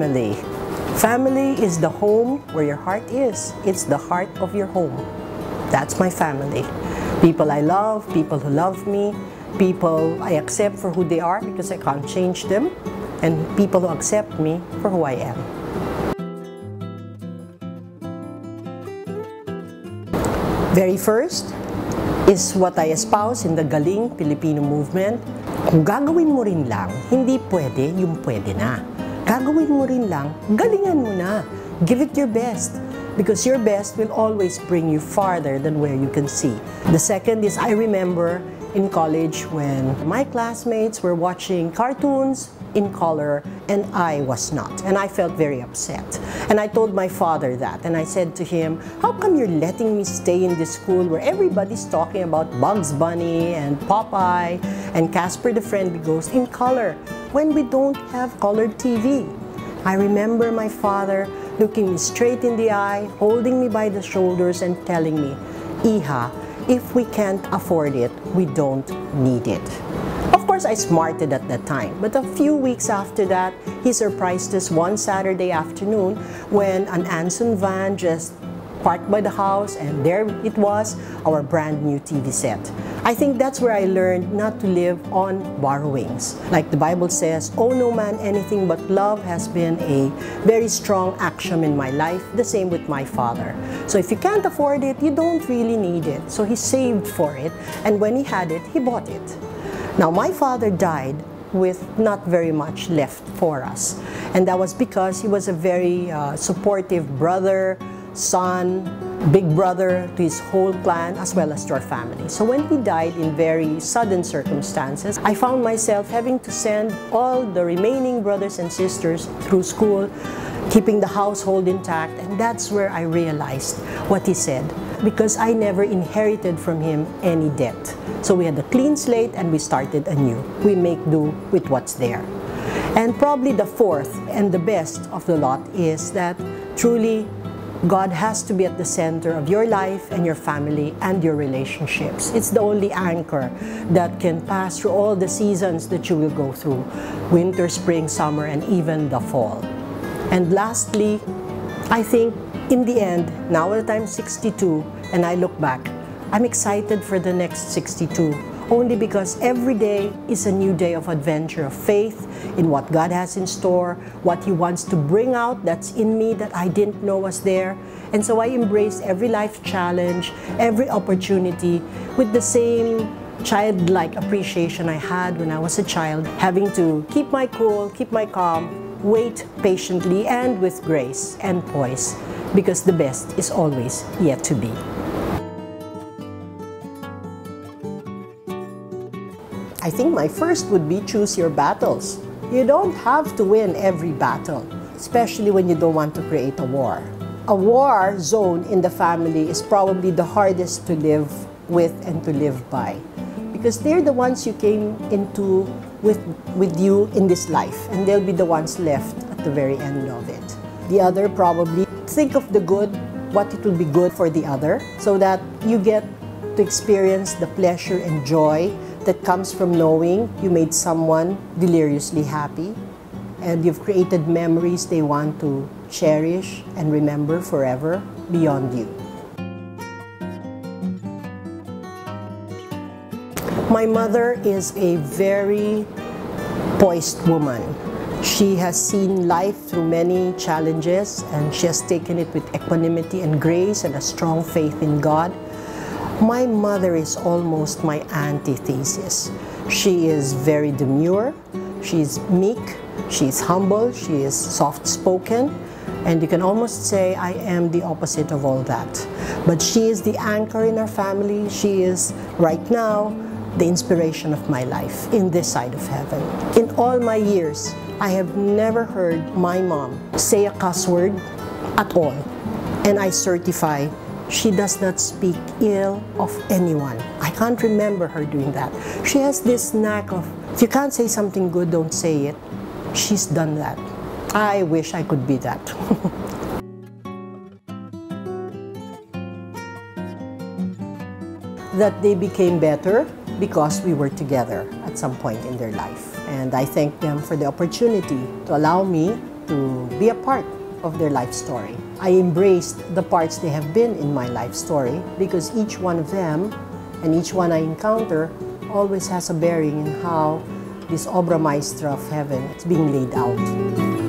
family. Family is the home where your heart is. It's the heart of your home. That's my family. People I love, people who love me, people I accept for who they are because I can't change them, and people who accept me for who I am. Very first is what I espouse in the Galing Filipino movement. Kung gagawin mo rin lang, hindi pwede yung pwede na. Gagawin mo rin lang, galingan mo na. Give it your best. Because your best will always bring you farther than where you can see. The second is, I remember in college when my classmates were watching cartoons in color and I was not. And I felt very upset. And I told my father that. And I said to him, how come you're letting me stay in this school where everybody's talking about Bugs Bunny and Popeye and Casper the Friendly Ghost in color when we don't have colored TV? I remember my father looking me straight in the eye, holding me by the shoulders and telling me, Iha, if we can't afford it, we don't need it. Of course, I smarted at that time, but a few weeks after that, he surprised us one Saturday afternoon when an Anson van just parked by the house, and there it was, our brand new TV set. I think that's where I learned not to live on borrowings. Like the Bible says, owe no man anything but love has been a very strong axiom in my life, the same with my father. So if you can't afford it, you don't really need it. So he saved for it, and when he had it, he bought it. Now my father died with not very much left for us, and that was because he was a very supportive brother, son, big brother to his whole clan as well as to our family. So when he died in very sudden circumstances, I found myself having to send all the remaining brothers and sisters through school, keeping the household intact, and that's where I realized what he said, because I never inherited from him any debt. So we had a clean slate and we started anew. We make do with what's there. And probably the fourth and the best of the lot is that truly God has to be at the center of your life and your family and your relationships. It's the only anchor that can pass through all the seasons that you will go through: winter, spring, summer, and even the fall. And lastly, I think in the end, now that I'm 62 and I look back, I'm excited for the next 62. Only because every day is a new day of adventure, of faith in what God has in store, what He wants to bring out that's in me that I didn't know was there. And so I embrace every life challenge, every opportunity with the same childlike appreciation I had when I was a child, having to keep my cool, keep my calm, wait patiently and with grace and poise, because the best is always yet to be. I think my first would be choose your battles. You don't have to win every battle, especially when you don't want to create a war. A war zone in the family is probably the hardest to live with and to live by, because they're the ones you came into with you in this life, and they'll be the ones left at the very end of it. The other, probably think of the good, what it will be good for the other, so that you get to experience the pleasure and joy that comes from knowing you made someone deliriously happy and you've created memories they want to cherish and remember forever beyond you. My mother is a very poised woman. She has seen life through many challenges, and she has taken it with equanimity and grace and a strong faith in God. My mother is almost my antithesis. She is very demure, she's meek, she's humble, she is soft-spoken, and you can almost say I am the opposite of all that. But she is the anchor in our family. She is, right now, the inspiration of my life in this side of heaven. In all my years, I have never heard my mom say a cuss word at all, and I certify she does not speak ill of anyone. I can't remember her doing that. She has this knack of, if you can't say something good, don't say it. She's done that. I wish I could be that. That they became better because we were together at some point in their life. And I thank them for the opportunity to allow me to be a part of their life story. I embraced the parts they have been in my life story because each one of them and each one I encounter always has a bearing in how this obra maestra of heaven is being laid out.